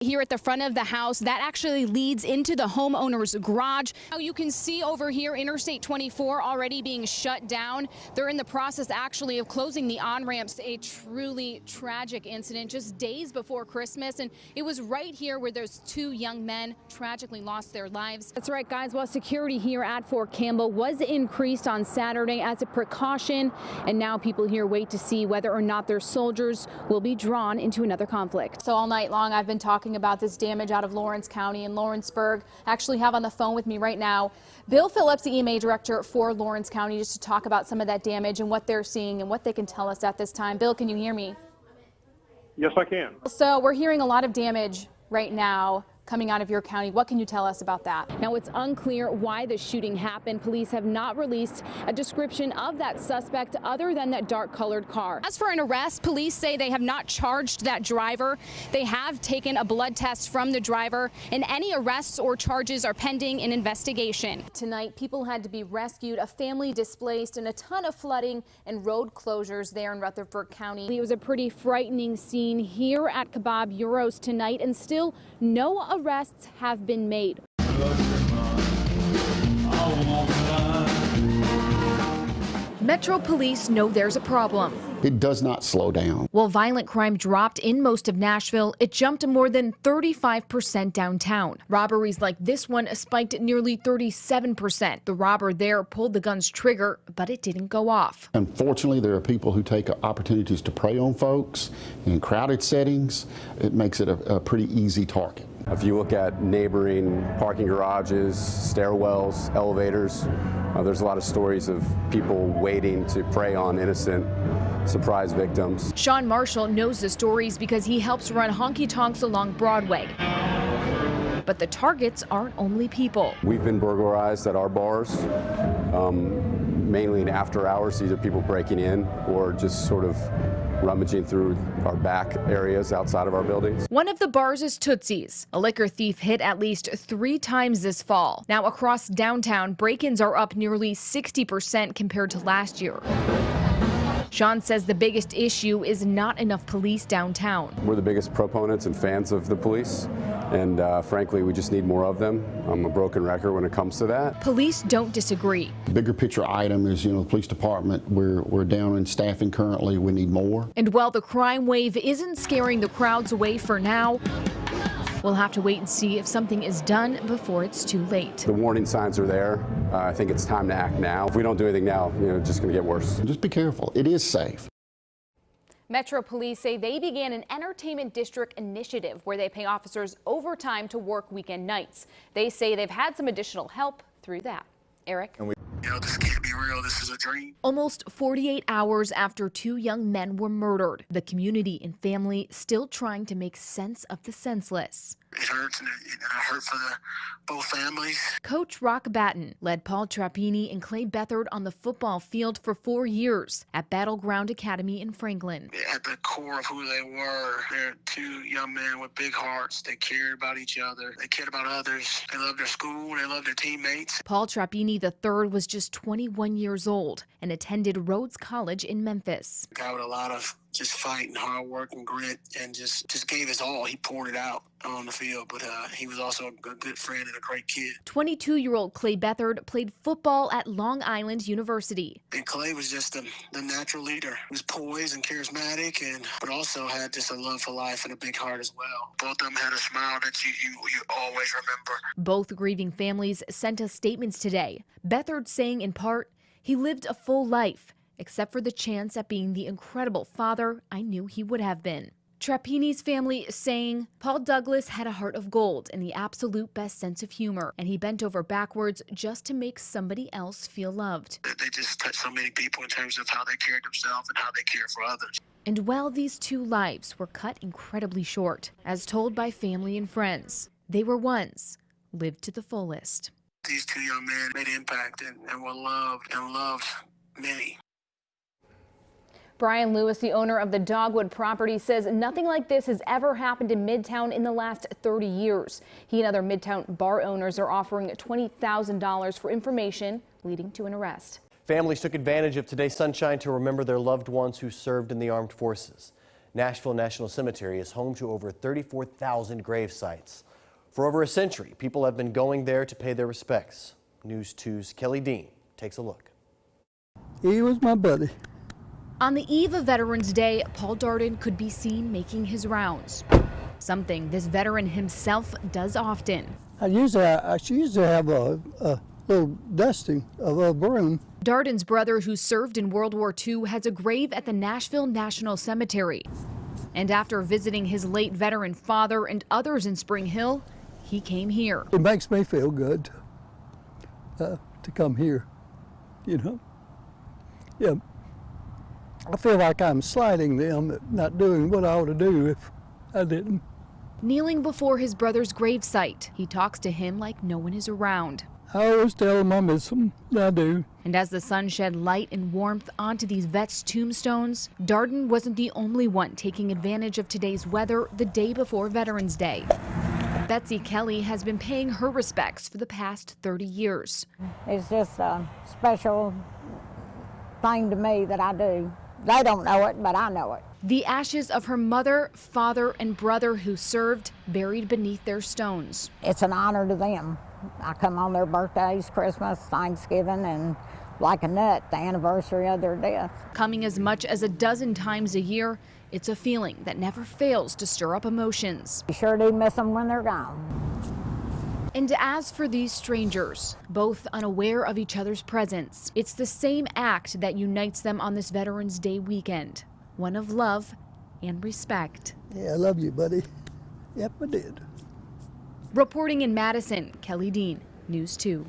Here at the front of the house, that actually leads into the homeowner's garage. Now you can see over here Interstate 24 already being shut down. They're in the process actually of closing the on-ramps. A truly tragic incident just days before Christmas, and it was right here where those two young men tragically lost their lives. That's right, guys. Well, security here at Fort Campbell was increased on Saturday as a precaution, and now people here wait to see whether or not their soldiers will be drawn into another conflict. So all night long I've been talking about this damage out of Lawrence County and Lawrenceburg. I actually have on the phone with me right now Bill Phillips, the EMA director for Lawrence County, just to talk about some of that damage and what they're seeing and what they can tell us at this time. Bill, can you hear me? Yes, I can. So we're hearing a lot of damage right now coming out of your county. What can you tell us about that? Now, it's unclear why the shooting happened. Police have not released a description of that suspect other than that dark colored car. As for an arrest, police say they have not charged that driver. They have taken a blood test from the driver, and any arrests or charges are pending in investigation. Tonight, people had to be rescued, a family displaced, and a ton of flooding and road closures there in Rutherford County. It was a pretty frightening scene here at Kebab Euros tonight, and still no arrests have been made. Metro Police know there's a problem. It does not slow down. While violent crime dropped in most of Nashville, it jumped to more than 35% downtown. Robberies like this one spiked at nearly 37%. The robber there pulled the gun's trigger, but it didn't go off. Unfortunately, there are people who take opportunities to prey on folks in crowded settings. It makes it a pretty easy target. If you look at neighboring parking garages, stairwells, elevators, there's a lot of stories of people waiting to prey on innocent surprise victims. Sean Marshall knows the stories because he helps run honky tonks along Broadway. But the targets aren't only people. We've been burglarized at our bars, mainly in after hours, either people breaking in or just sort of rummaging through our back areas outside of our buildings. One of the bars is Tootsie's. A liquor thief hit at least 3 times this fall. Now across downtown, break-ins are up nearly 60% compared to last year. Sean says the biggest issue is not enough police downtown. We're the biggest proponents and fans of the police, and frankly, we just need more of them. I'm a broken record when it comes to that. Police don't disagree. The bigger picture item is, the police department, we're down in staffing currently. We need more. And while the crime wave isn't scaring the crowds away for now, we'll have to wait and see if something is done before it's too late. The warning signs are there. I think it's time to act now. If we don't do anything now, it's just going to get worse. Just be careful. It is safe. Metro Police say they began an entertainment district initiative where they pay officers overtime to work weekend nights. They say they've had some additional help through that. Eric? This can't be real. This is a dream. Almost 48 hours after 2 young men were murdered, the community and family still trying to make sense of the senseless. It hurts, and it hurt for both families. Coach Rock Batten led Paul Trappini and Clay Beathard on the football field for 4 years at Battleground Academy in Franklin. At the core of who they were, they're 2 young men with big hearts. They cared about each other. They cared about others. They loved their school. They loved their teammates. Paul Trappini III was just 21 years old and attended Rhodes College in Memphis. A guy with a lot of just fight and hard work and grit, and just gave his all. He poured it out on the field, but he was also a good friend and a great kid. 22-year-old Clay Beathard played football at Long Island University. And Clay was just the natural leader. He was poised and charismatic, but also had just a love for life and a big heart as well. Both of them had a smile that you always remember. Both grieving families sent us statements today. Beathard saying in part, he lived a full life, except for the chance at being the incredible father I knew he would have been. Trappini's family saying, Paul Douglas had a heart of gold and the absolute best sense of humor, and he bent over backwards just to make somebody else feel loved. They just touched so many people in terms of how they cared themselves and how they cared for others. And while these 2 lives were cut incredibly short, as told by family and friends, they were ones lived to the fullest. These 2 young men made impact and were loved and loved many. Brian Lewis, the owner of the Dogwood property, says nothing like this has ever happened in Midtown in the last 30 years. He and other Midtown bar owners are offering $20,000 for information leading to an arrest. Families took advantage of today's sunshine to remember their loved ones who served in the armed forces. Nashville National Cemetery is home to over 34,000 grave sites. For over a century, people have been going there to pay their respects. News 2's Kelly Dean takes a look. He was my buddy. On the eve of Veterans Day, Paul Darden could be seen making his rounds, something this veteran himself does often. I used to have a little dusting of a broom. Darden's brother, who served in World War II, has a grave at the Nashville National Cemetery. And after visiting his late veteran father and others in Spring Hill, he came here. It makes me feel good to come here, you know. Yeah, I feel like I'm slighting them, not doing what I ought to do if I didn't. Kneeling before his brother's gravesite, he talks to him like no one is around. I always tell them I miss them. I do. And as the sun shed light and warmth onto these vets' tombstones, Darden wasn't the only one taking advantage of today's weather the day before Veterans Day. Betsy Kelly has been paying her respects for the past 30 years. It's just a special thing to me that I do. They don't know it, but I know it. The ashes of her mother, father, and brother who served buried beneath their stones. It's an honor to them. I come on their birthdays, Christmas, Thanksgiving, and like a nut, the anniversary of their death. Coming as much as a dozen times a year, it's a feeling that never fails to stir up emotions. You sure do miss them when they're gone. And as for these strangers, both unaware of each other's presence, it's the same act that unites them on this Veterans Day weekend, one of love and respect. Yeah, I love you, buddy. Yep, I did. Reporting in Madison, Kelly Dean, News 2.